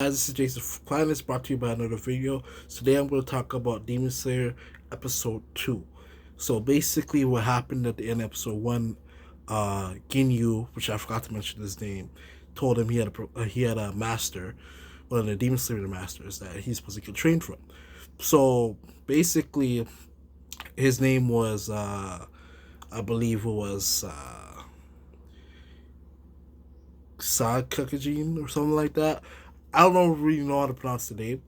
Guys, this is Jason Klein. It's brought to you by another video. Today I'm going to talk about Demon Slayer episode 2. So basically what happened at the end of episode 1, Ginyu, which I forgot to mention his name, told him he had a master, one of the Demon Slayer masters that he's supposed to get trained from. So basically his name was, I believe it was Sakakajin or something like that. I don't really know how to pronounce the name,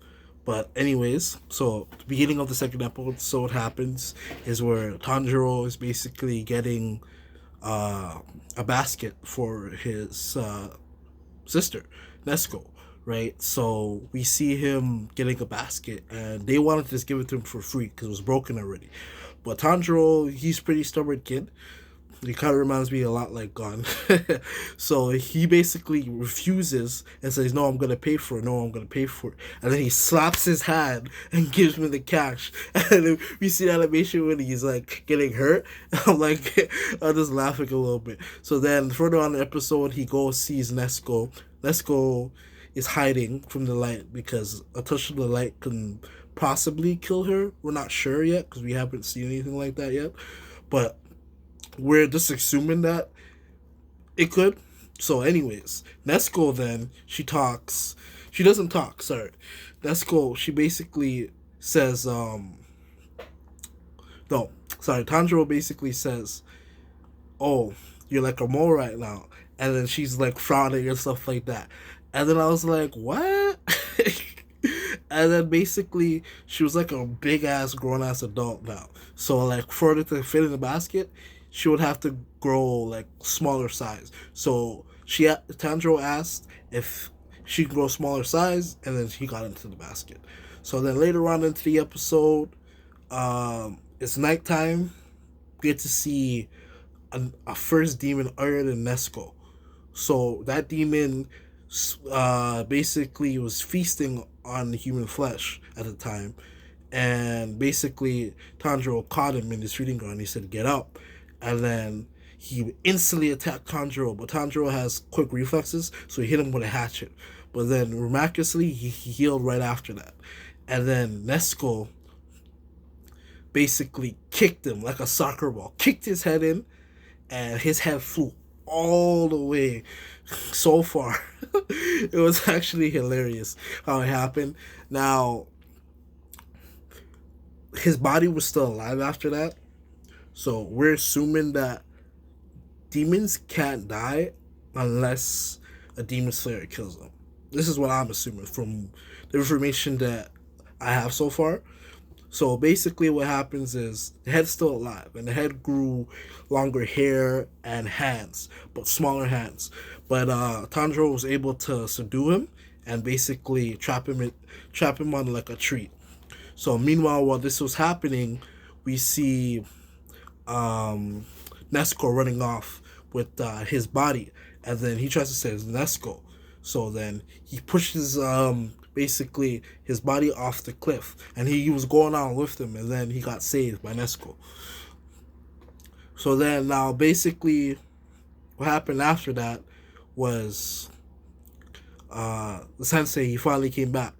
but anyways, so the beginning of the second episode happens is where Tanjiro is basically getting a basket for his sister, Nesco, right? So we see him getting a basket, and they wanted to just give it to him for free because it was broken already. But Tanjiro, he's pretty stubborn kid. He kind of reminds me a lot like Gon. So he basically refuses and says, "No, I'm gonna pay for it. No, I'm gonna pay for it." And then he slaps his hand and gives me the cash. And then we see the animation when he's like getting hurt. I'm like, I'm just laughing a little bit. So then further on in the episode, he goes sees Nesco. Nesco is hiding from the light because a touch of the light can possibly kill her. We're not sure yet because we haven't seen anything like that yet, but we're just assuming that it could. So, anyways, Nesco then she talks. She doesn't talk. Sorry, Nesco. She basically says, no, sorry. Tanjiro basically says, "Oh, you're like a mole right now," and then she's like frowning and stuff like that. And then I was like, "What?" And then basically she was like a big ass grown ass adult now. So like for her to fit in the basket, she would have to grow like smaller size. So Tanjiro asked if she could grow smaller size, and then she got into the basket. So then later on into the episode, it's nighttime. We get to see a first demon other than Nesco. So that demon basically was feasting on human flesh at the time, and basically Tanjiro caught him in his feeding ground. He said, "Get up," and then he instantly attacked Tanjiro, but Tanjiro has quick reflexes, so he hit him with a hatchet. But then miraculously, he healed right after that, and then Nesco basically kicked him like a soccer ball, kicked his head in, and his head flew all the way so far. It was actually hilarious how it happened. Now, his body was still alive after that, so we're assuming that demons can't die unless a demon slayer kills them. This is what I'm assuming from the information that I have so far. So basically, what happens is the head's still alive, and the head grew longer hair and hands, but smaller hands. But Tanjiro was able to subdue him and basically trap him on like a tree. So meanwhile, while this was happening, we see um, Nesco running off with his body, and then he tries to save Nesco. So then he pushes basically his body off the cliff, and he was going on with him, and then he got saved by Nesco. So then now basically what happened after that was the sensei, he finally came back.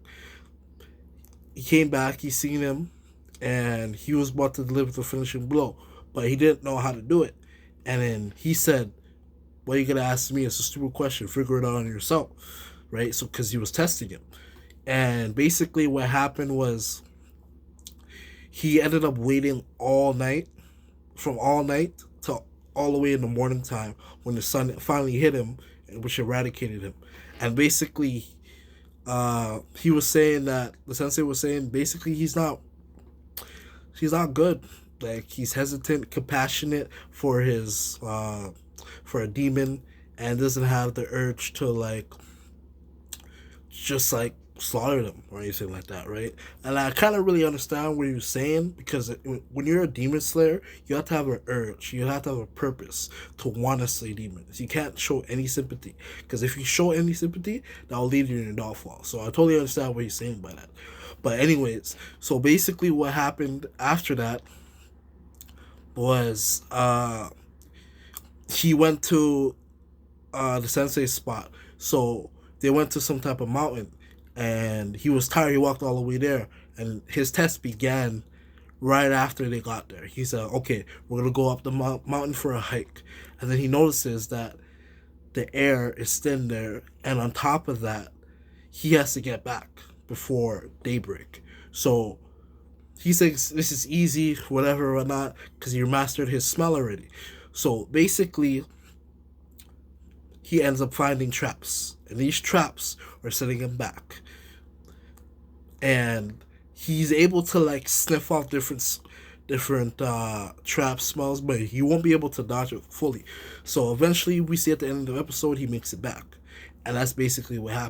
He came back, he seen him, and he was about to deliver the finishing blow, but he didn't know how to do it. And then he said, "Why are you gonna ask me? It's a stupid question. Figure it out on yourself," right? So because he was testing him, and basically what happened was he ended up waiting all night, from all night to all the way in the morning time when the sun finally hit him, which eradicated him. And basically, he was saying that the sensei was saying basically he's not good. Like he's hesitant, compassionate for his for a demon, and doesn't have the urge to like just like slaughter them or anything like that, right? And I kind of really understand what you're saying because when you're a demon slayer, you have to have an urge, you have to have a purpose to want to slay demons. You can't show any sympathy because if you show any sympathy, that will lead you to your downfall. So I totally understand what you're saying by that. But anyways, so basically what happened after that was he went to the sensei spot. So they went to some type of mountain, and he was tired. He walked all the way there, and his test began right after they got there. He said, "Okay, we're gonna go up the mountain for a hike," and then he notices that the air is thin there, and on top of that, he has to get back before daybreak. So he thinks this is easy, whatever, or not, because he mastered his smell already. So basically, he ends up finding traps, and these traps are setting him back. And he's able to like sniff off different trap smells, but he won't be able to dodge it fully. So eventually, we see at the end of the episode, he makes it back, and that's basically what happens.